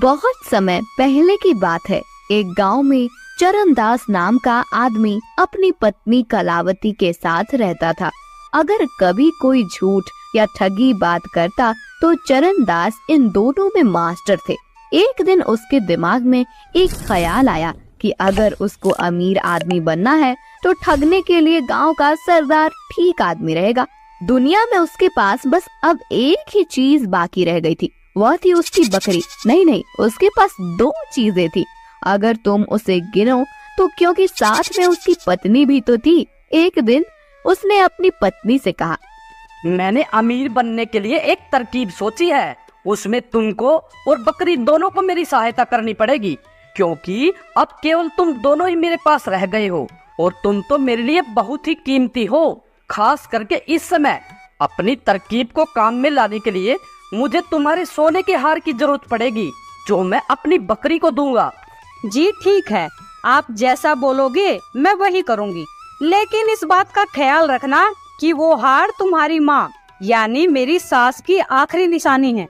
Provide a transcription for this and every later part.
बहुत समय पहले की बात है। एक गांव में चरणदास नाम का आदमी अपनी पत्नी कलावती के साथ रहता था। अगर कभी कोई झूठ या ठगी बात करता तो चरणदास इन दोनों में मास्टर थे। एक दिन उसके दिमाग में एक ख्याल आया कि अगर उसको अमीर आदमी बनना है तो ठगने के लिए गांव का सरदार ठीक आदमी रहेगा। दुनिया में उसके पास बस अब एक ही चीज बाकी रह गई थी, वह थी उसकी बकरी। नहीं, उसके पास दो चीजें थी। अगर तुम उसे गिनो तो क्योंकि साथ में उसकी पत्नी भी तो थी। एक दिन उसने अपनी पत्नी से कहा, मैंने अमीर बनने के लिए एक तरकीब सोची है। उसमें तुमको और बकरी दोनों को मेरी सहायता करनी पड़ेगी, क्योंकि अब केवल तुम दोनों ही मेरे पास रह गए हो और तुम तो मेरे लिए बहुत ही कीमती हो। खास करके इस समय अपनी तरकीब को काम में लाने के लिए मुझे तुम्हारे सोने के हार की जरूरत पड़ेगी, जो मैं अपनी बकरी को दूंगा। जी ठीक है, आप जैसा बोलोगे मैं वही करूंगी, लेकिन इस बात का ख्याल रखना कि वो हार तुम्हारी माँ यानी मेरी सास की आखिरी निशानी है।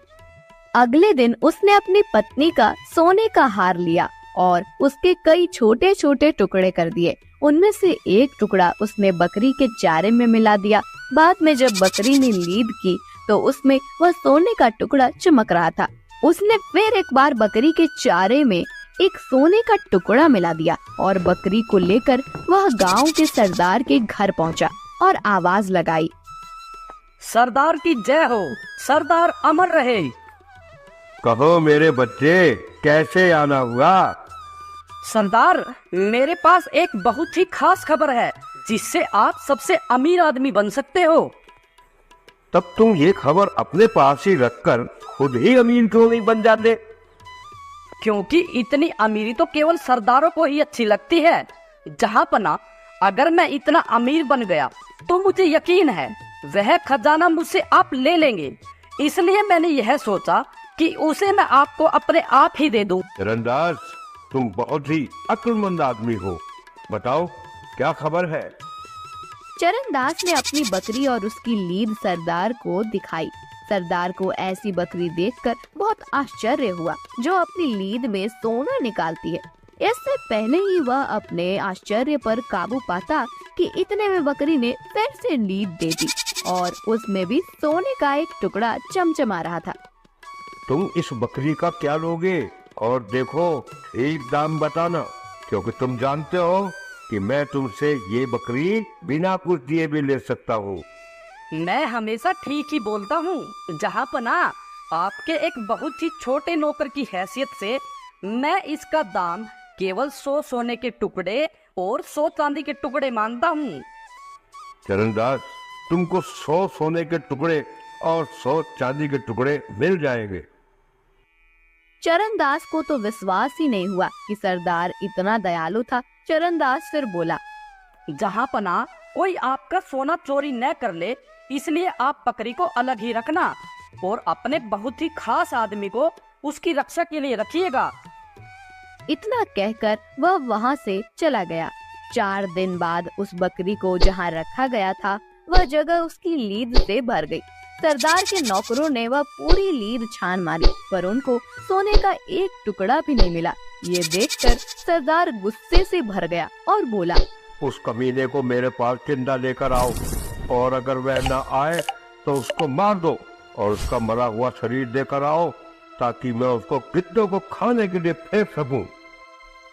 अगले दिन उसने अपनी पत्नी का सोने का हार लिया और उसके कई छोटे छोटे टुकड़े कर दिए। उनमें से एक टुकड़ा उसने बकरी के चारे में मिला दिया। बाद में जब बकरी ने लीद की तो उसमें वह सोने का टुकड़ा चमक रहा था। उसने फिर एक बार बकरी के चारे में एक सोने का टुकड़ा मिला दिया और बकरी को लेकर वह गांव के सरदार के घर पहुंचा और आवाज लगाई, सरदार की जय हो, सरदार अमर रहे। कहो मेरे बच्चे, कैसे आना हुआ? सरदार, मेरे पास एक बहुत ही खास खबर है जिससे आप सबसे अमीर आदमी बन सकते हो। तब तुम ये खबर अपने पास ही रखकर खुद ही अमीर क्यों नहीं बन जाते? क्योंकि इतनी अमीरी तो केवल सरदारों को ही अच्छी लगती है। जहाँ पना अगर मैं इतना अमीर बन गया तो मुझे यकीन है वह खजाना मुझसे आप ले लेंगे। इसलिए मैंने यह सोचा कि उसे मैं आपको अपने आप ही दे दूं। चरणदास, तुम बहुत ही अक्लमंद आदमी हो। बताओ क्या खबर है? चरणदास ने अपनी बकरी और उसकी लीद सरदार को दिखाई। सरदार को ऐसी बकरी देखकर बहुत आश्चर्य हुआ जो अपनी लीद में सोना निकालती है। इससे पहले ही वह अपने आश्चर्य पर काबू पाता कि इतने में बकरी ने फिर से लीद दे दी और उसमें भी सोने का एक टुकड़ा चमचमा रहा था। तुम इस बकरी का क्या लोगे? और देखो, एक दाम बताना, क्योंकि तुम जानते हो कि मैं तुमसे ये बकरी बिना कुछ दिए भी ले सकता हूँ। मैं हमेशा ठीक ही बोलता हूँ जहाँ पना। आपके एक बहुत ही छोटे नौकर की हैसियत से मैं इसका दाम केवल 100 सोने के टुकड़े और 100 चांदी के टुकड़े मांगता हूँ। चरणदास, तुमको 100 सोने के टुकड़े और 100 चांदी के टुकड़े मिल जाएंगे। चरणदास को तो विश्वास ही नहीं हुआ कि सरदार इतना दयालु था। चरणदास फिर बोला, जहाँ पना कोई आपका सोना चोरी न कर ले, इसलिए आप बकरी को अलग ही रखना और अपने बहुत ही खास आदमी को उसकी रक्षा के लिए रखिएगा। इतना कहकर वह वहाँ से चला गया। 4 दिन बाद उस बकरी को जहाँ रखा गया था वह जगह उसकी लीद से भर गई। सरदार के नौकरों ने वह पूरी लीद छान मारी पर उनको सोने का एक टुकड़ा भी नहीं मिला। ये देखकर सरदार गुस्से से भर गया और बोला, उस कमीने को मेरे पास जिंदा लेकर आओ और अगर वह न आए तो उसको मार दो और उसका मरा हुआ शरीर देकर आओ ताकि मैं उसको गिद्धों को खाने के लिए फेंक सकूं।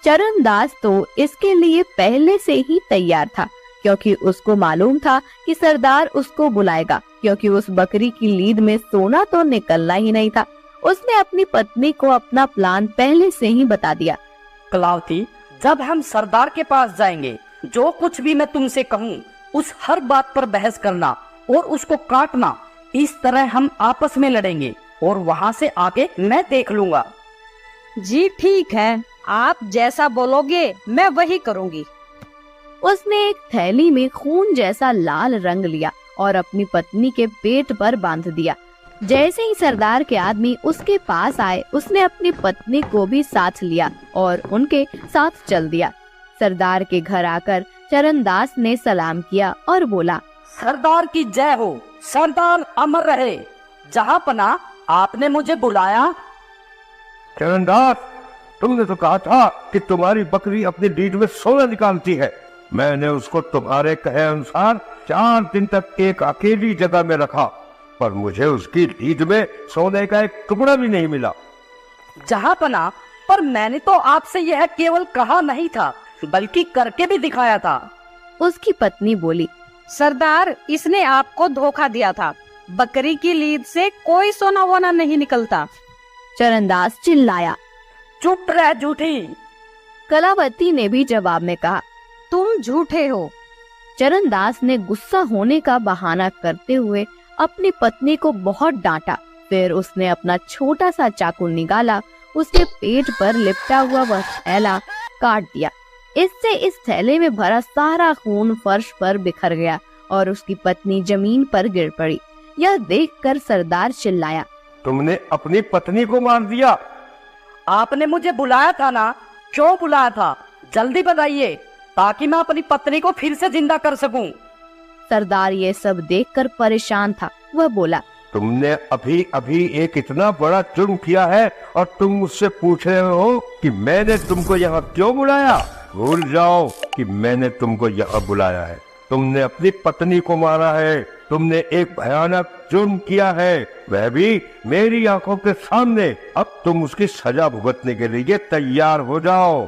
चरणदास तो इसके लिए पहले से ही तैयार था, क्योंकि उसको मालूम था कि सरदार उसको बुलाएगा, क्योंकि उस बकरी की लीद में सोना तो निकलना ही नहीं था। उसने अपनी पत्नी को अपना प्लान पहले से ही बता दिया। कलावती, जब हम सरदार के पास जाएंगे, जो कुछ भी मैं तुमसे कहूँ उस हर बात पर बहस करना और उसको काटना। इस तरह हम आपस में लड़ेंगे और वहाँ से आके मैं देख लूंगा। जी ठीक है, आप जैसा बोलोगे मैं वही करूंगी। उसने एक थैली में खून जैसा लाल रंग लिया और अपनी पत्नी के पेट पर बांध दिया। जैसे ही सरदार के आदमी उसके पास आए, उसने अपनी पत्नी को भी साथ लिया और उनके साथ चल दिया। सरदार के घर आकर चरणदास ने सलाम किया और बोला, सरदार की जय हो, सरदार अमर रहे। जहाँ पना आपने मुझे बुलाया। चरणदास, तुमने तो कहा था कि तुम्हारी बकरी अपनी लीद में सोना निकालती है। मैंने उसको तुम्हारे कहे अनुसार 4 दिन तक एक अकेली जगह में रखा, पर मुझे उसकी लीद में सोने का एक टुकड़ा भी नहीं मिला। जहाँपना, पर मैंने तो आपसे यह केवल कहा नहीं था, बल्कि करके भी दिखाया था। उसकी पत्नी बोली, सरदार, इसने आपको धोखा दिया था। बकरी की लीद से कोई सोना वोना नहीं निकलता। चरणदास चिल्लाया। चुप रह झूठी। कलावती ने भी जवाब में कहा, तुम झूठे हो। चरणदास ने गुस्सा होने का बहाना करते हुए अपनी पत्नी को बहुत डांटा। फिर उसने अपना छोटा सा चाकू निकाला, उसके पेट पर लिपटा हुआ वह थैला काट दिया। इससे इस थैले में भरा सारा खून फर्श पर बिखर गया और उसकी पत्नी जमीन पर गिर पड़ी। यह देखकर सरदार चिल्लाया, तुमने अपनी पत्नी को मार दिया? आपने मुझे बुलाया था ना? क्यों बुलाया था? जल्दी बताइए, ताकि मैं अपनी पत्नी को फिर से जिंदा कर सकूं। सरदार ये सब देखकर परेशान था। वह बोला, तुमने अभी अभी एक इतना बड़ा जुर्म किया है और तुम मुझसे पूछ रहे हो कि मैंने तुमको यहाँ क्यों बुलाया? भूल जाओ कि मैंने तुमको यहाँ बुलाया है। तुमने अपनी पत्नी को मारा है। तुमने एक भयानक जुर्म किया है, वह भी मेरी आंखों के सामने। अब तुम उसकी सजा भुगतने के लिए तैयार हो जाओ।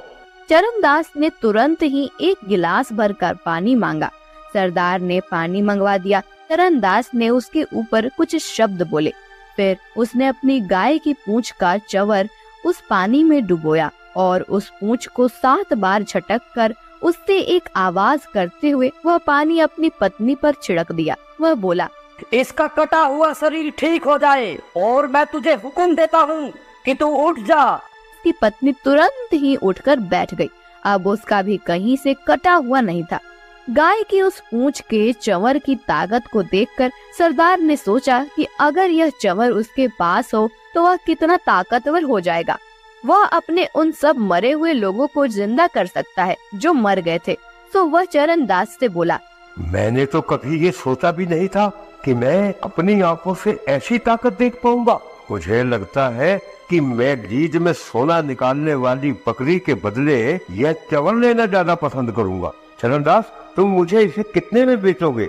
चरणदास ने तुरंत ही एक गिलास भरकर पानी मांगा। सरदार ने पानी मंगवा दिया। चरणदास ने उसके ऊपर कुछ शब्द बोले। फिर उसने अपनी गाय की पूंछ का चवर उस पानी में डुबोया और उस पूंछ को 7 बार झटक कर उससे एक आवाज करते हुए वह पानी अपनी पत्नी पर छिड़क दिया। वह बोला, इसका कटा हुआ शरीर ठीक हो जाए और मैं तुझे हुक्म देता हूँ कि तू उठ जा। उसकी पत्नी तुरंत ही उठकर बैठ गई। अब उसका भी कहीं से कटा हुआ नहीं था। गाय की उस पूंछ के चंवर की ताकत को देखकर सरदार ने सोचा कि अगर यह चंवर उसके पास हो तो वह कितना ताकतवर हो जाएगा। वह अपने उन सब मरे हुए लोगों को जिंदा कर सकता है जो मर गए थे। तो वह चरणदास से बोला, मैंने तो कभी ये सोचा भी नहीं था कि मैं अपनी आंखों से ऐसी ताकत देख पाऊंगा। मुझे लगता है कि मैं लीज में सोना निकालने वाली बकरी के बदले यह चंवर लेना ज्यादा पसंद करूंगा। चरणदास, तुम मुझे इसे कितने में बेचोगे?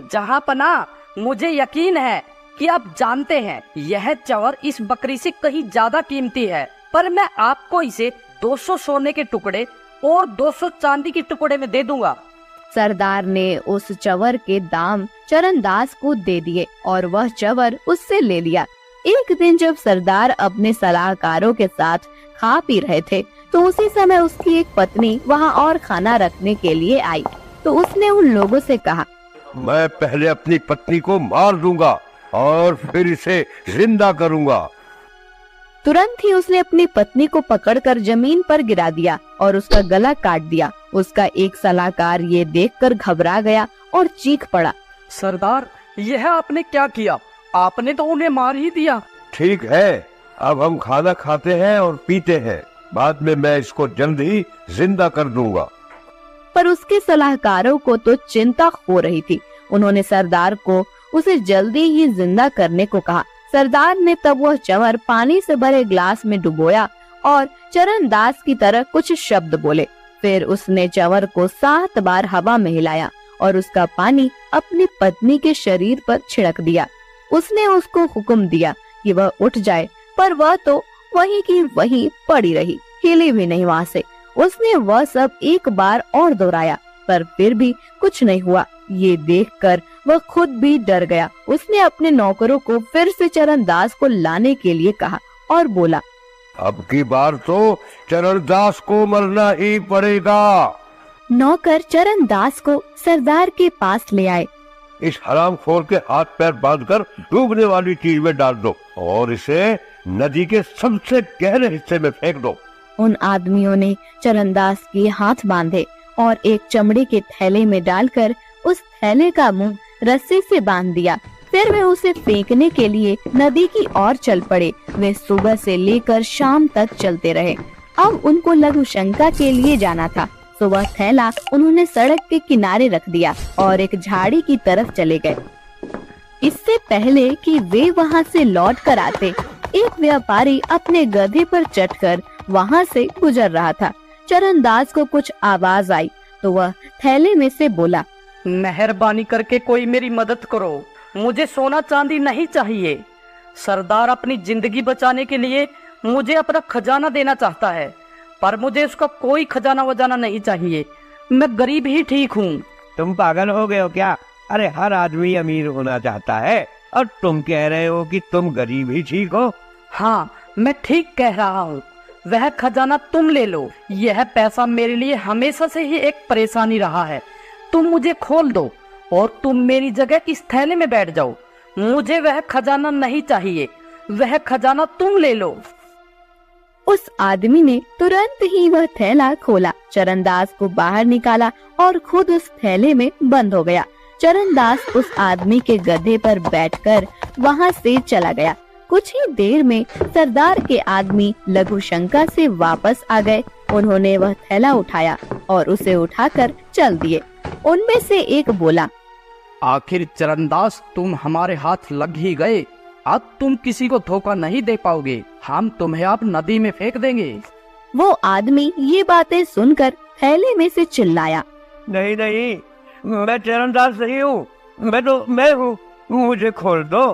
जहाँपना, मुझे यकीन है कि आप जानते हैं यह चंवर इस बकरी से कहीं ज्यादा कीमती है, पर मैं आपको इसे 200 सोने के टुकड़े और 200 चांदी के टुकड़े में दे दूंगा। सरदार ने उस चंवर के दाम चरणदास को दे दिए और वह चंवर उससे ले लिया। एक दिन जब सरदार अपने सलाहकारों के साथ खा पी रहे थे तो उसी समय उसकी एक पत्नी वहां और खाना रखने के लिए आई। तो उसने उन लोगों से कहा, मैं पहले अपनी पत्नी को मार दूंगा और फिर इसे जिंदा करूंगा। तुरंत ही उसने अपनी पत्नी को पकड़कर जमीन पर गिरा दिया और उसका गला काट दिया। उसका एक सलाहकार ये देखकर घबरा गया और चीख पड़ा, सरदार, यह आपने क्या किया? आपने तो उन्हें मार ही दिया। ठीक है, अब हम खाना खाते हैं और पीते हैं। बाद में मैं इसको जल्द ही जिंदा कर दूंगा। पर उसके सलाहकारों को तो चिंता हो रही थी। उन्होंने सरदार को उसे जल्दी ही जिंदा करने को कहा। सरदार ने तब वह चंवर पानी से भरे ग्लास में डुबोया और चरणदास की तरह कुछ शब्द बोले। फिर उसने चंवर को 7 बार हवा में हिलाया और उसका पानी अपनी पत्नी के शरीर पर छिड़क दिया। उसने उसको हुक्म दिया कि वह उठ जाए, पर वह तो वहीं की वहीं पड़ी रही, हिली भी नहीं वहाँ से। उसने वह सब एक बार और दोहराया, पर फिर भी कुछ नहीं हुआ। ये देखकर वह खुद भी डर गया। उसने अपने नौकरों को फिर से चरणदास को लाने के लिए कहा और बोला, अब की बार तो चरणदास को मरना ही पड़ेगा। नौकर चरणदास को सरदार के पास ले आए। इस हरामखोर के हाथ पैर बांधकर डूबने वाली चीज में डाल दो और इसे नदी के सबसे गहरे हिस्से में फेंक दो। उन आदमियों ने चरणदास के हाथ बांधे और एक चमड़े के थैले में डालकर उस थैले का मुंह रस्सी से बांध दिया। फिर वे उसे फेंकने के लिए नदी की ओर चल पड़े। वे सुबह से लेकर शाम तक चलते रहे। अब उनको लघु शंका के लिए जाना था, तो वह थैला उन्होंने सड़क के किनारे रख दिया और एक झाड़ी की तरफ चले गए। इससे पहले कि वे वहां से लौट कर आते, एक व्यापारी अपने गधे पर चढ़कर वहाँ से गुजर रहा था। चरणदास को कुछ आवाज आई तो वह थैले में से बोला, मेहरबानी करके कोई मेरी मदद करो, मुझे सोना चांदी नहीं चाहिए। सरदार अपनी जिंदगी बचाने के लिए मुझे अपना खजाना देना चाहता है, पर मुझे उसका कोई खजाना वजाना नहीं चाहिए। मैं गरीब ही ठीक हूँ। तुम पागल हो गए हो क्या? अरे हर आदमी अमीर होना चाहता है और तुम कह रहे हो कि तुम गरीब ही ठीक हो। हाँ, मैं ठीक कह रहा हूँ। वह खजाना तुम ले लो। यह पैसा मेरे लिए हमेशा से ही एक परेशानी रहा है। तुम मुझे खोल दो और तुम मेरी जगह इस थैले में बैठ जाओ। मुझे वह खजाना नहीं चाहिए, वह खजाना तुम ले लो। उस आदमी ने तुरंत ही वह थैला खोला, चरणदास को बाहर निकाला और खुद उस थैले में बंद हो गया। चरणदास उस आदमी के गधे पर बैठकर वहाँ से चला गया। कुछ ही देर में सरदार के आदमी लघु शंका से वापस आ गए। उन्होंने वह थैला उठाया और उसे उठाकर चल दिए। उनमें से एक बोला, आखिर चरणदास, तुम हमारे हाथ लग ही गए। अब तुम किसी को धोखा नहीं दे पाओगे। हम तुम्हें अब नदी में फेंक देंगे। वो आदमी ये बातें सुनकर थैले में से चिल्लाया, नहीं नहीं, मैं चरणदास नहीं हूँ, मैं हूँ, मुझे खोल दो।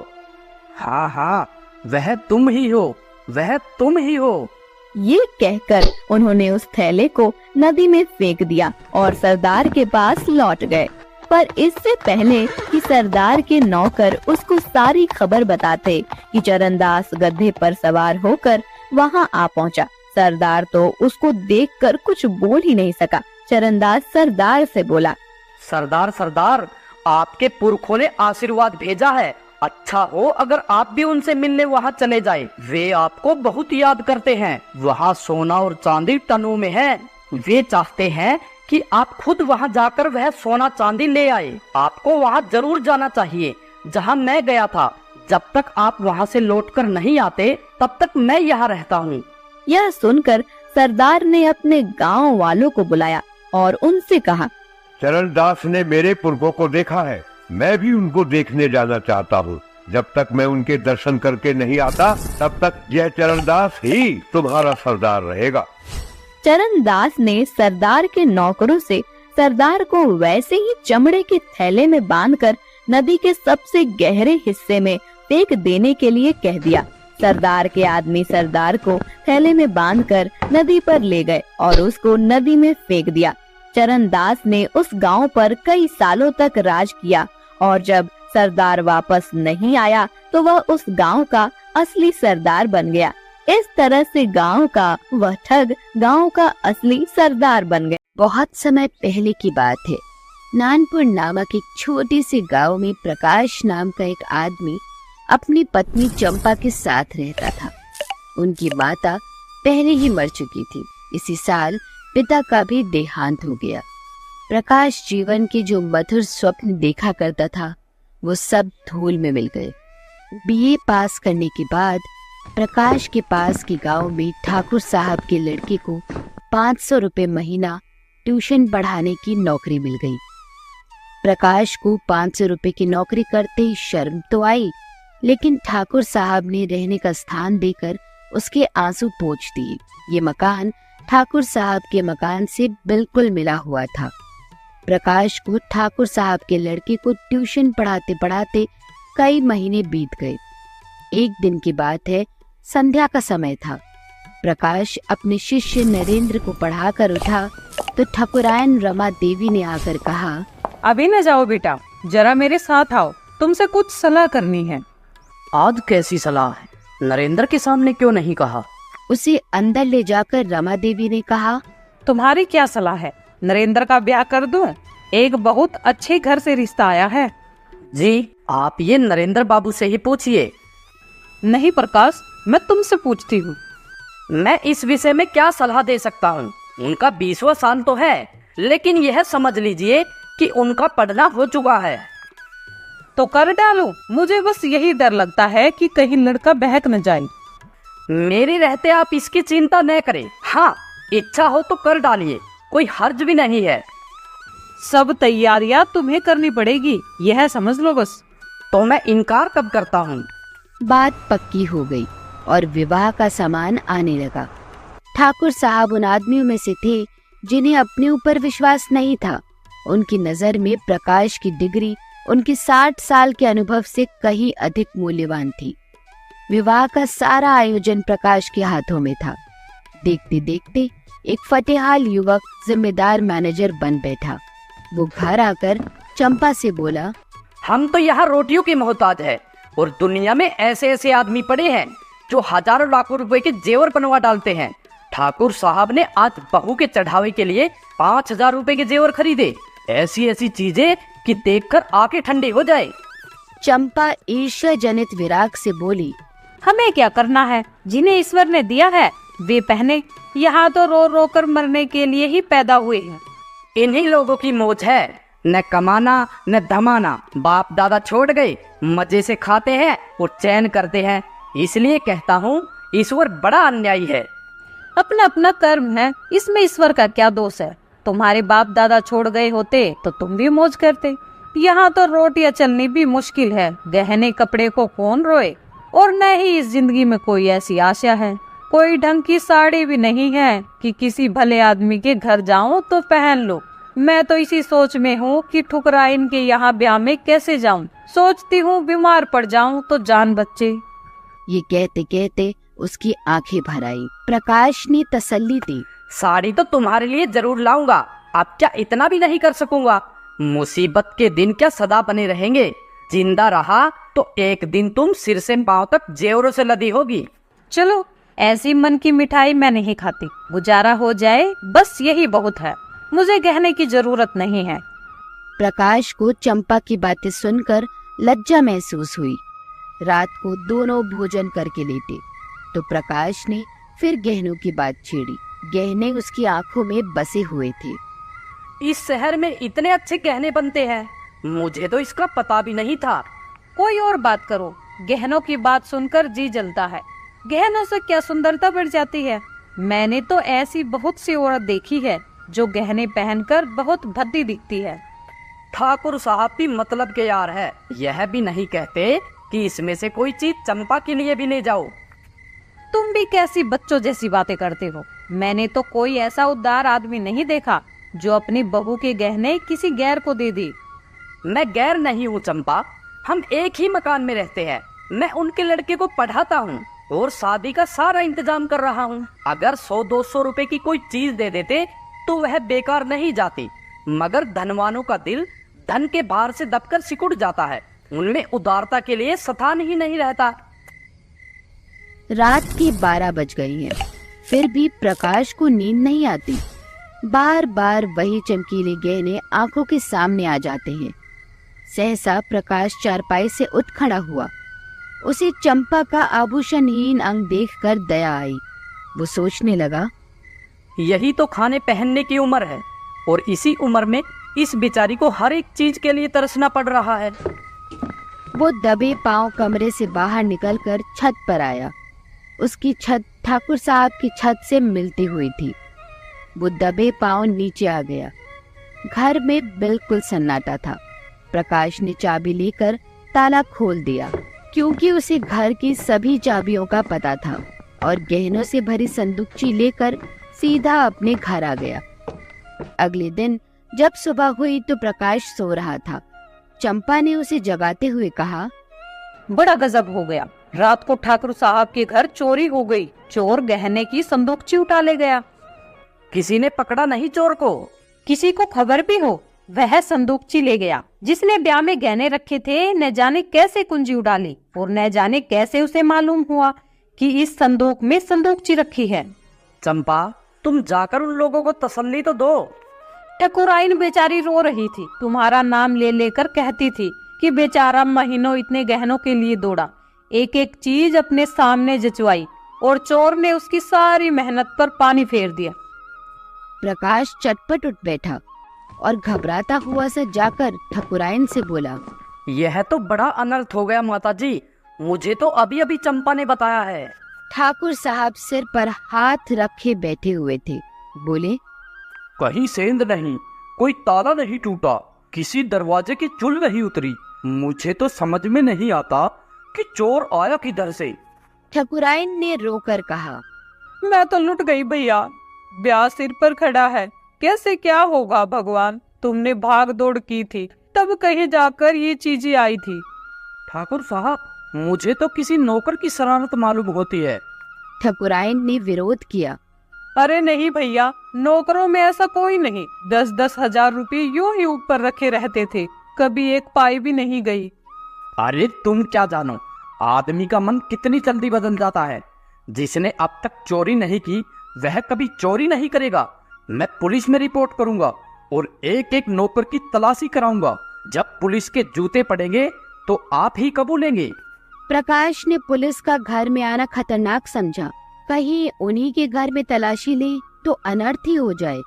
हाँ हाँ, वह तुम ही हो, वह तुम ही हो। ये कहकर उन्होंने उस थैले को नदी में फेंक दिया और सरदार के पास लौट गए। पर इससे पहले कि सरदार के नौकर उसको सारी खबर बताते कि चरणदास गधे पर सवार होकर वहाँ आ पहुँचा। सरदार तो उसको देखकर कुछ बोल ही नहीं सका। चरणदास सरदार से बोला, सरदार सरदार, आपके पुरखों ने आशीर्वाद भेजा है। अच्छा हो अगर आप भी उनसे मिलने वहाँ चले जाए। वे आपको बहुत याद करते हैं। वहाँ सोना और चांदी टनों में है। वे चाहते हैं कि आप खुद वहाँ जाकर वह सोना चांदी ले आए। आपको वहाँ जरूर जाना चाहिए जहाँ मैं गया था। जब तक आप वहाँ से लौटकर नहीं आते तब तक मैं यहाँ रहता हूँ। यह सुनकर सरदार ने अपने गांव वालों को बुलाया और उनसे कहा, चरणदास ने मेरे पुरखों को देखा है, मैं भी उनको देखने जाना चाहता हूँ। जब तक मैं उनके दर्शन करके नहीं आता तब तक यह चरणदास ही तुम्हारा सरदार रहेगा। चरणदास ने सरदार के नौकरों से सरदार को वैसे ही चमड़े के थैले में बांधकर नदी के सबसे गहरे हिस्से में फेंक देने के लिए कह दिया। सरदार के आदमी सरदार को थैले में बांधकर नदी पर ले गए और उसको नदी में फेंक दिया। चरणदास ने उस गांव पर कई सालों तक राज किया और जब सरदार वापस नहीं आया तो वह उस गांव का असली सरदार बन गया। इस तरह से गांव का वह ठग गांव का असली सरदार बन गया। बहुत समय पहले की बात है। नानपुर नामक एक छोटे से गांव में प्रकाश नाम का एक आदमी अपनी पत्नी चंपा के साथ रहता था। उनकी माता पहले ही मर चुकी थी। इसी साल पिता का भी देहांत हो गया। प्रकाश जीवन के जो मधुर स्वप्न देखा करता था वो सब धूल में मिल गए। बीए पास करने के बाद प्रकाश के पास के गांव में ठाकुर साहब के लड़के को 500 रुपए महीना ट्यूशन पढ़ाने की नौकरी मिल गई। प्रकाश को 500 रुपए की नौकरी करते ही शर्म तो आई, लेकिन ठाकुर साहब ने रहने का स्थान देकर उसके आंसू पोंछ दिए। ये मकान ठाकुर साहब के मकान से बिल्कुल मिला हुआ था। प्रकाश को ठाकुर साहब के लड़के को ट्यूशन पढ़ाते पढ़ाते कई महीने बीत गए। एक दिन की बात है, संध्या का समय था। प्रकाश अपने शिष्य नरेंद्र को पढ़ाकर उठा तो ठाकुरायन रमा देवी ने आकर कहा, अभी न जाओ बेटा, जरा मेरे साथ आओ, तुमसे कुछ सलाह करनी है। आज कैसी सलाह है? नरेंद्र के सामने क्यों नहीं कहा? उसे अंदर ले जाकर रमा देवी ने कहा, तुम्हारी क्या सलाह है? नरेंद्र का ब्याह कर दूं? एक बहुत अच्छे घर से रिश्ता आया है। जी, आप ये नरेंद्र बाबू से ही पूछिए। नहीं प्रकाश, मैं तुमसे पूछती हूँ। मैं इस विषय में क्या सलाह दे सकता हूँ? उनका 20वां साल तो है, लेकिन यह समझ लीजिए कि उनका पढ़ना हो चुका है। तो कर डालूं? मुझे बस यही डर लगता है कि कहीं लड़का बहक न जाए। मेरे रहते आप इसकी चिंता न करें। हाँ, इच्छा हो तो कर डालिए, कोई हर्ज भी नहीं है। सब तैयारियां तुम्हें करनी पड़ेगी, यह समझ लो बस। तो मैं इनकार कब करता हूँ? बात पक्की हो गई और विवाह का सामान आने लगा। ठाकुर साहब उन आदमियों में से थे जिन्हें अपने ऊपर विश्वास नहीं था। उनकी नजर में प्रकाश की डिग्री उनके 60 साल के अनुभव से कहीं अधिक मूल्यवान थी। विवाह का सारा आयोजन प्रकाश के हाथों में था। देखते देखते एक फटेहाल युवक जिम्मेदार मैनेजर बन बैठा। वो घर आकर चंपा से बोला, हम तो यहाँ रोटियों के मोहताज है और दुनिया में ऐसे ऐसे आदमी पड़े हैं जो हजारों लाखों रुपए के जेवर बनवा डालते हैं। ठाकुर साहब ने आज बहू के चढ़ावे के लिए 5,000 रुपए के जेवर खरीदे। ऐसी ऐसी चीजें कि देखकर आंखें ठंडी हो जाए। चंपा ईर्ष्या जनित विराग से बोली, हमें क्या करना है, जिन्हें ईश्वर ने दिया है वे पहने। यहाँ तो रो रो कर मरने के लिए ही पैदा हुए हैं। इन्हीं लोगों की मौज है, न कमाना न धमाना। बाप दादा छोड़ गए, मजे से खाते हैं और चैन करते हैं। इसलिए कहता हूँ ईश्वर बड़ा अन्यायी है। अपना अपना कर्म है, इसमें ईश्वर का क्या दोष है। तुम्हारे बाप दादा छोड़ गए होते तो तुम भी मौज करते। यहाँ तो रोटियां चलनी भी मुश्किल है, गहने कपड़े को कौन रोए। और न ही इस जिंदगी में कोई ऐसी आशा है, कोई ढंग की साड़ी भी नहीं है कि किसी भले आदमी के घर जाऊं तो पहन लो। मैं तो इसी सोच में हूँ कि ठुकराइन के यहाँ ब्याह में कैसे जाऊं। सोचती हूँ बीमार पड़ जाऊं तो जान बच्चे। ये कहते कहते उसकी आंखें भर आई। प्रकाश ने तसल्ली दी, साड़ी तो तुम्हारे लिए जरूर लाऊंगा। अब क्या इतना भी नहीं कर सकूंगा। मुसीबत के दिन क्या सदा बने रहेंगे। जिंदा रहा तो एक दिन तुम सिर से पांव तक जेवरों से लदी होगी। चलो, ऐसी मन की मिठाई मैं नहीं खाती। गुजारा हो जाए बस यही बहुत है, मुझे गहने की जरूरत नहीं है। प्रकाश को चंपा की बातें सुनकर लज्जा महसूस हुई। रात को दोनों भोजन करके लेटे तो प्रकाश ने फिर गहनों की बात छेड़ी। गहने उसकी आंखों में बसे हुए थे। इस शहर में इतने अच्छे गहने बनते हैं, मुझे तो इसका पता भी नहीं था। कोई और बात करो, गहनों की बात सुनकर जी जलता है। गहनों से क्या सुंदरता बढ़ जाती है। मैंने तो ऐसी बहुत सी औरत देखी है जो गहने पहनकर बहुत भद्दी दिखती है। ठाकुर साहब भी मतलब के यार है। यह भी नहीं कहते कि इसमें से कोई चीज चंपा के लिए भी ले जाओ। तुम भी कैसी बच्चों जैसी बातें करते हो। मैंने तो कोई ऐसा उदार आदमी नहीं देखा जो अपनी बहू के गहने किसी गैर को दे दी। मैं गैर नहीं हूँ चंपा, हम एक ही मकान में रहते हैं। मैं उनके लड़के को पढ़ाता हूँ और शादी का सारा इंतजाम कर रहा हूँ। अगर 100-200 रुपए की कोई चीज दे देते तो वह बेकार नहीं जाती, मगर धनवानों का दिल धन के भार से दबकर सिकुड़ जाता है। उनमें उदारता के लिए स्थान ही नहीं रहता। रात के 12 बज गई हैं, फिर भी प्रकाश को नींद नहीं आती। बार बार वही चमकीले गहने आंखों के सामने आ जाते हैं। सहसा प्रकाश चारपाई से उठ खड़ा हुआ। उसे चंपा का आभूषणहीन अंग देखकर दया आई। वो सोचने लगा, यही तो खाने पहनने की उम्र है और इसी उम्र में इस बेचारी को हर एक चीज के लिए तरसना पड़ रहा है। वो दबे पांव कमरे से बाहर निकलकर छत पर आया। उसकी छत ठाकुर साहब की छत से मिलती हुई थी। वो दबे पांव नीचे आ गया। घर में बिल्कुल सन्नाटा था। प्रकाश ने चाबी लेकर ताला खोल दिया, क्योंकि उसे घर की सभी चाबियों का पता था, और गहनों से भरी संदूकची लेकर सीधा अपने घर आ गया। अगले दिन जब सुबह हुई तो प्रकाश सो रहा था। चंपा ने उसे जगाते हुए कहा, बड़ा गजब हो गया, रात को ठाकुर साहब के घर चोरी हो गई। चोर गहने की संदूकची उठा ले गया। किसी ने पकड़ा नहीं चोर को? किसी को खबर भी हो? वह संदूकची ले गया जिसने ब्याह में गहने रखे थे। न जाने कैसे कुंजी उड़ा ली और न जाने कैसे उसे मालूम हुआ कि इस संदूक में संदूकची रखी है। चंपा, तुम जाकर उन लोगों को तसल्ली तो दो। ठकुराइन बेचारी रो रही थी, तुम्हारा नाम ले लेकर कहती थी कि बेचारा महीनों इतने गहनों के लिए दौड़ा, एक एक चीज अपने सामने जचवाई, और चोर ने उसकी सारी मेहनत पर पानी फेर दिया। प्रकाश चटपट उठ बैठा और घबराता हुआ सा जाकर ठकुराइन से बोला, यह तो बड़ा अनर्थ हो गया माताजी, मुझे तो अभी अभी चंपा ने बताया है। ठाकुर साहब सिर पर हाथ रखे बैठे हुए थे। बोले, कहीं सेंध नहीं, कोई ताला नहीं टूटा, किसी दरवाजे की चुल नहीं उतरी। मुझे तो समझ में नहीं आता कि चोर आया किधर से। ठकुराइन ने रोकर कहा। मैं तो लुट गई भैया, ब्याह सिर पर खड़ा है, कैसे क्या होगा भगवान। तुमने भाग दौड़ की थी, तब कहीं जाकर ये चीजें आई थी। ठाकुर साहब, मुझे तो किसी नौकर की शरारत मालूम होती है। ठकुराइन ने विरोध किया। अरे नहीं भैया, नौकरों में ऐसा कोई नहीं। 10-10 हजार रुपये यूं ही ऊपर रखे रहते थे, कभी एक पाई भी नहीं गई। अरे तुम क्या जानो, आदमी का मन कितनी जल्दी बदल जाता है। जिसने अब तक चोरी नहीं की वह कभी चोरी नहीं करेगा। मैं पुलिस में रिपोर्ट करूंगा और एक एक नौकर की तलाशी कराऊंगा। जब पुलिस के जूते पड़ेंगे तो आप ही कबूलेंगे। प्रकाश ने पुलिस का घर में आना खतरनाक समझा। कहीं उन्हीं के घर में तलाशी ले तो अनर्थ ही हो जाए।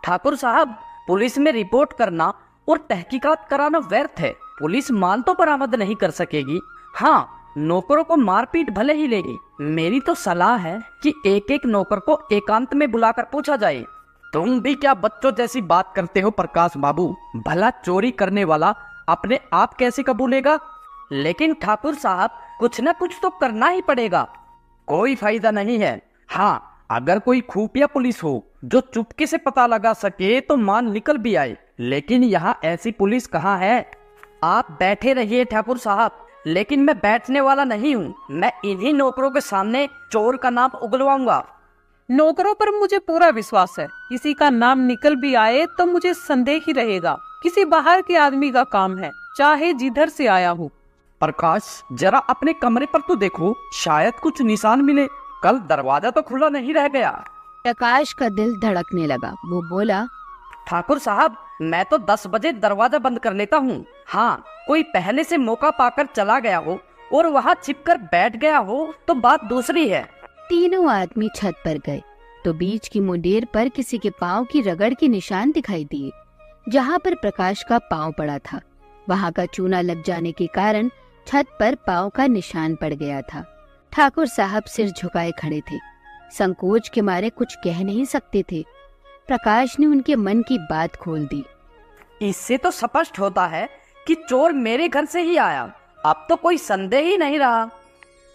ठाकुर साहब, पुलिस में रिपोर्ट करना और तहकीकात कराना व्यर्थ है। पुलिस माल तो बरामद नहीं कर सकेगी। हाँ, नौकरों को मारपीट भले ही लेगी। मेरी तो सलाह है कि एक एक नौकर को एकांत में बुलाकर पूछा जाए। तुम भी क्या बच्चों जैसी बात करते हो प्रकाश बाबू। भला चोरी करने वाला अपने आप कैसे कबूलेगा। लेकिन ठाकुर साहब, कुछ न कुछ तो करना ही पड़ेगा। कोई फायदा नहीं है। हाँ, अगर कोई खुफिया पुलिस हो जो चुपके से पता लगा सके तो माल निकल भी आए, लेकिन यहाँ ऐसी पुलिस कहाँ है। आप बैठे रहिए ठाकुर साहब, लेकिन मैं बैठने वाला नहीं हूँ। मैं इन्हीं नौकरों के सामने चोर का नाम उगलवाऊंगा। नौकरों पर मुझे पूरा विश्वास है। किसी का नाम निकल भी आए तो मुझे संदेह ही रहेगा। किसी बाहर के आदमी का काम है, चाहे जिधर से आया हो। प्रकाश, जरा अपने कमरे पर तो देखो, शायद कुछ निशान मिले। कल दरवाजा तो खुला नहीं रह गया। प्रकाश का दिल धड़कने लगा। वो बोला, ठाकुर साहब, मैं तो 10 बजे दरवाजा बंद कर लेता हूँ। हाँ, कोई पहले से मौका पाकर चला गया हो और वहाँ छिपकर बैठ गया हो तो बात दूसरी है। तीनों आदमी छत पर गए तो बीच की मुंडेर पर किसी के पाँव की रगड़ के निशान दिखाई दिए। जहाँ पर प्रकाश का पाँव पड़ा था वहाँ का चूना लग जाने के कारण छत पर पाँव का निशान पड़ गया था। ठाकुर साहब सिर झुकाए खड़े थे, संकोच के मारे कुछ कह नहीं सकते थे। प्रकाश ने उनके मन की बात खोल दी। इससे तो स्पष्ट होता है कि चोर मेरे घर से ही आया। अब तो कोई संदेह ही नहीं रहा।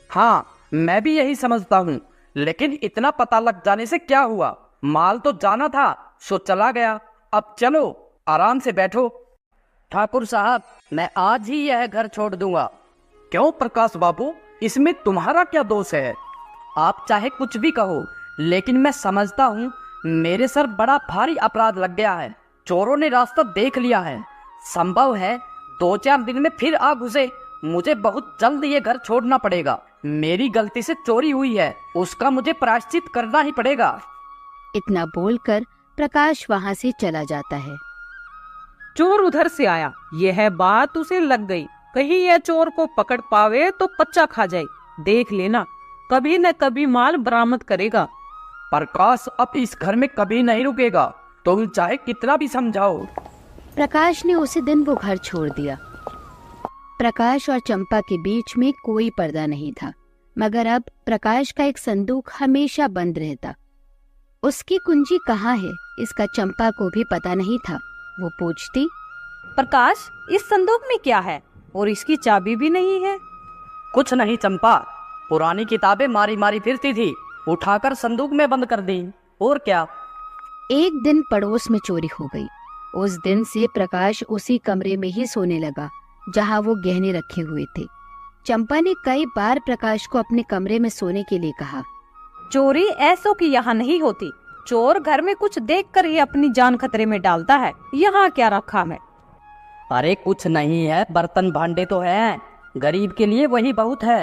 हाँ, मैं भी यही समझता हूँ, लेकिन इतना पता लग जाने से क्या हुआ। माल तो जाना था सो चला गया। अब चलो, आराम से बैठो। ठाकुर साहब, मैं आज ही यह घर छोड़ दूंगा। क्यों प्रकाश बाबू, इसमें तुम्हारा क्या दोष है। आप चाहे कुछ भी कहो, लेकिन मैं समझता हूँ मेरे सर बड़ा भारी अपराध लग गया है। चोरों ने रास्ता देख लिया है। संभव है 2-4 दिन में फिर आ घुसे। मुझे बहुत जल्द ये घर छोड़ना पड़ेगा। मेरी गलती से चोरी हुई है, उसका मुझे प्रायश्चित करना ही पड़ेगा। इतना बोलकर प्रकाश वहाँ से चला जाता है। चोर उधर से आया, यह बात उसे लग गई। कहीं यह चोर को पकड़ पावे तो पच्चा खा जाए। देख लेना, कभी न कभी माल बरामद करेगा। प्रकाश अब इस घर में कभी नहीं रुकेगा, तुम चाहे कितना भी समझाओ। प्रकाश ने उसी दिन वो घर छोड़ दिया। प्रकाश और चंपा के बीच में कोई पर्दा नहीं था, मगर अब प्रकाश का एक संदूक हमेशा बंद रहता। उसकी कुंजी कहाँ है, इसका चंपा को भी पता नहीं था। वो पूछती, प्रकाश, इस संदूक में क्या है? और इसकी चाबी भी नहीं है। कुछ नहीं चंपा, पुरानी किताबें मारी मारी फिरती थी, उठाकर संदूक में बंद कर दी। और क्या? एक दिन पड़ोस में चोरी हो गई। उस दिन से प्रकाश उसी कमरे में ही सोने लगा जहाँ वो गहने रखे हुए थे। चंपा ने कई बार प्रकाश को अपने कमरे में सोने के लिए कहा। चोरी ऐसों की यहाँ नहीं होती। चोर घर में कुछ देखकर ही अपनी जान खतरे में डालता है। यहाँ क्या रखा है? अरे कुछ नहीं है, बर्तन भांडे तो हैं। गरीब के लिए वही बहुत है।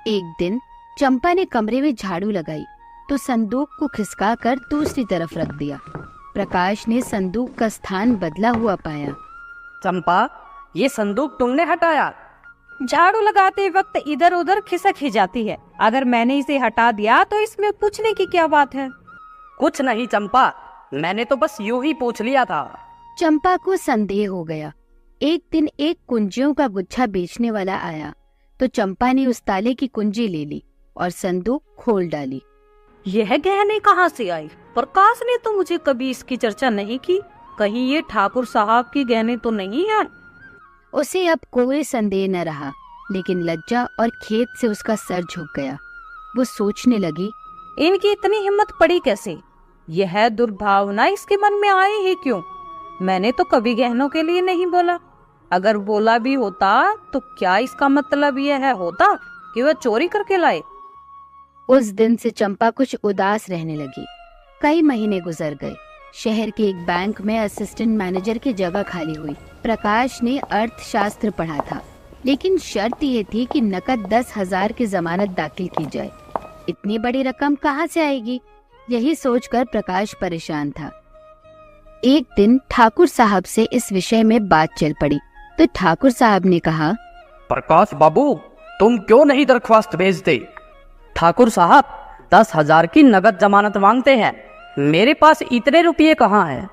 एक दिन चंपा ने कमरे में झाड़ू लगाई तो संदूक को खिसका कर दूसरी तरफ रख दिया। प्रकाश ने संदूक का स्थान बदला हुआ पाया। चंपा, ये संदूक तुमने हटाया? झाड़ू लगाते वक्त इधर उधर खिसक ही जाती है। अगर मैंने इसे हटा दिया तो इसमें पूछने की क्या बात है? कुछ नहीं चंपा, मैंने तो बस यूं ही पूछ लिया था। चंपा को संदेह हो गया। एक दिन एक कुंजियों का गुच्छा बेचने वाला आया तो चंपा ने उस ताले की कुंजी ले ली और संदूक खोल डाली। यह गहने कहाँ से आई? प्रकाश ने तो मुझे कभी इसकी चर्चा नहीं की। कहीं ये ठाकुर साहब की गहने तो नहीं है? उसे अब कोई संदेह न रहा। लेकिन लज्जा और खेद से उसका सर झुक गया। वो सोचने लगी, इनकी इतनी हिम्मत पड़ी कैसे? यह दुर्भावना इसके मन में आई ही क्यों? मैंने तो कभी गहनों के लिए नहीं बोला। अगर बोला भी होता तो क्या इसका मतलब यह होता कि वह चोरी करके लाए? उस दिन से चंपा कुछ उदास रहने लगी। कई महीने गुजर गए। शहर के एक बैंक में असिस्टेंट मैनेजर की जगह खाली हुई। प्रकाश ने अर्थशास्त्र पढ़ा था, लेकिन शर्त ये थी कि नकद 10,000 की जमानत दाखिल की जाए। इतनी बड़ी रकम कहाँ से आएगी? यही सोचकर प्रकाश परेशान था। एक दिन ठाकुर साहब से इस विषय में बात चल पड़ी तो ठाकुर साहब ने कहा, प्रकाश बाबू, तुम क्यों नहीं दरख्वास्त भेजते? ठाकुर साहब 10,000 की नगद जमानत मांगते हैं। मेरे पास इतने रुपये कहाँ हैं?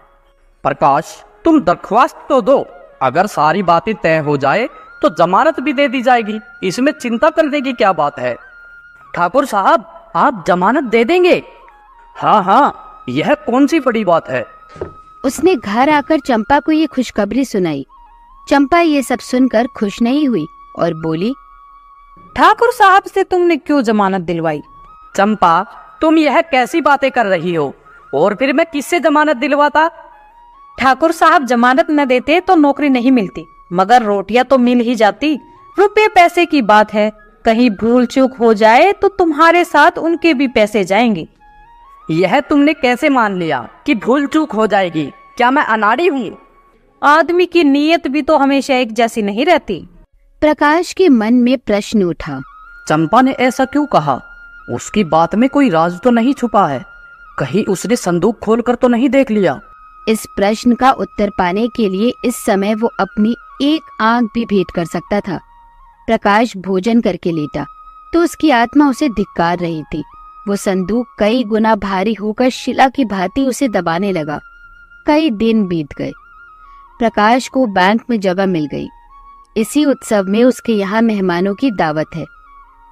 प्रकाश, तुम दरख्वास्त तो दो। अगर सारी बातें तय हो जाए तो जमानत भी दे दी जाएगी। इसमें चिंता करने की क्या बात है? ठाकुर साहब, आप जमानत दे देंगे? हाँ हाँ, यह कौन सी बड़ी बात है? उसने घर आकर चंपा को ये खुशखबरी सुनाई। चंपा ये सब सुनकर खुश नहीं हुई और बोली, ठाकुर साहब से तुमने क्यों जमानत दिलवाई? चंपा, तुम यह कैसी बातें कर रही हो? और फिर मैं किससे जमानत दिलवाता? ठाकुर साहब जमानत न देते तो नौकरी नहीं मिलती, मगर रोटियां तो मिल ही जाती। रुपए पैसे की बात है, कहीं भूल चूक हो जाए तो तुम्हारे साथ उनके भी पैसे जाएंगे। यह तुमने कैसे मान लिया कि भूल चूक हो जाएगी? क्या मैं अनाड़ी हूँ? आदमी की नीयत भी तो हमेशा एक जैसी नहीं रहती। प्रकाश के मन में प्रश्न उठा। चंपा ने ऐसा क्यों कहा? उसकी बात में कोई राज तो नहीं छुपा है? कहीं उसने संदूक खोलकर तो नहीं देख लिया? इस प्रश्न का उत्तर पाने के लिए इस समय वो अपनी एक आंख भी भेद कर सकता था। प्रकाश भोजन करके लेटा तो उसकी आत्मा उसे धिक्कार रही थी। वो संदूक कई गुना भारी होकर शिला की भांति उसे दबाने लगा। कई दिन बीत गए। प्रकाश को बैंक में जगह मिल गई। इसी उत्सव में उसके यहाँ मेहमानों की दावत है।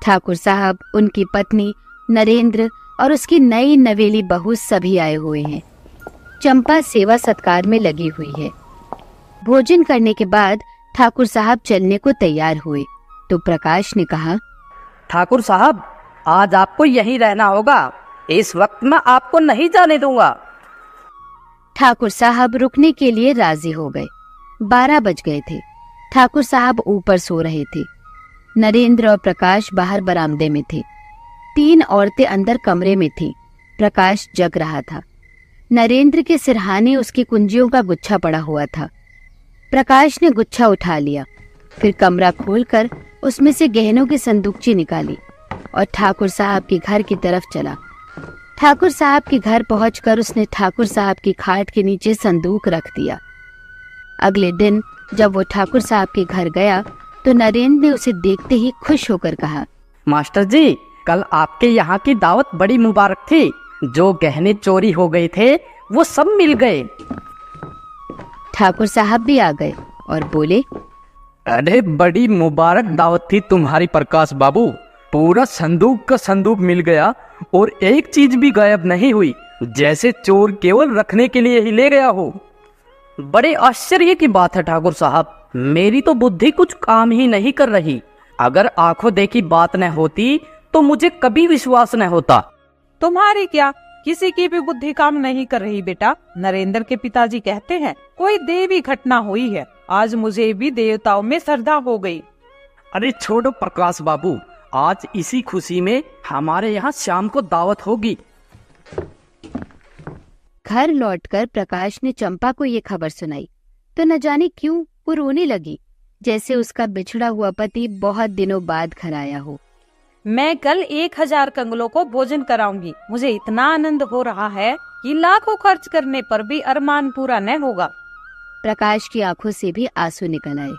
ठाकुर साहब, उनकी पत्नी, नरेंद्र और उसकी नई नवेली बहू सभी आए हुए हैं। चंपा सेवा सत्कार में लगी हुई है। भोजन करने के बाद ठाकुर साहब चलने को तैयार हुए तो प्रकाश ने कहा, ठाकुर साहब, आज आपको यहीं रहना होगा। इस वक्त मैं आपको नहीं जाने दूंगा। ठाकुर साहब रुकने के लिए राजी हो गए। 12 बज गए थे। ठाकुर साहब ऊपर सो रहे थे। नरेंद्र और प्रकाश बाहर बरामदे में थे। 3 औरतें अंदर कमरे में थीं। प्रकाश जग रहा था। नरेंद्र के सिरहाने उसकी कुंजियों का गुच्छा पड़ा हुआ था। प्रकाश ने गुच्छा उठा लिया, फिर कमरा खोलकर उसमें से गहनों की संदूकची निकाली और ठाकुर साहब के घर की तरफ चला। ठाकुर साहब के घर पहुंचकर उसने ठाकुर साहब की खाट के नीचे संदूक रख दिया। अगले दिन जब वो ठाकुर साहब के घर गया तो नरेंद्र ने उसे देखते ही खुश होकर कहा, मास्टर जी, कल आपके यहाँ की दावत बड़ी मुबारक थी। जो गहने चोरी हो गए थे वो सब मिल गए। ठाकुर साहब भी आ गए और बोले, अरे बड़ी मुबारक दावत थी तुम्हारी प्रकाश बाबू। पूरा संदूक का संदूक मिल गया और एक चीज भी गायब नहीं हुई, जैसे चोर केवल रखने के लिए ही ले गया हो। बड़े आश्चर्य की बात है ठाकुर साहब। मेरी तो बुद्धि कुछ काम ही नहीं कर रही। अगर आंखों देखी बात न होती तो मुझे कभी विश्वास न होता। तुम्हारी क्या, किसी की भी बुद्धि काम नहीं कर रही बेटा। नरेंद्र के पिताजी कहते हैं कोई देवी घटना हुई है। आज मुझे भी देवताओं में श्रद्धा हो गई। अरे छोड़ो प्रकाश बाबू, आज इसी खुशी में हमारे यहाँ शाम को दावत होगी। घर लौटकर प्रकाश ने चंपा को ये खबर सुनाई तो न जाने क्यों वो रोने लगी, जैसे उसका बिछड़ा हुआ पति बहुत दिनों बाद घर आया हो। मैं कल 1000 कंगलों को भोजन कराऊंगी। मुझे इतना आनंद हो रहा है कि लाखों खर्च करने पर भी अरमान पूरा न होगा। प्रकाश की आंखों से भी आंसू निकल आए।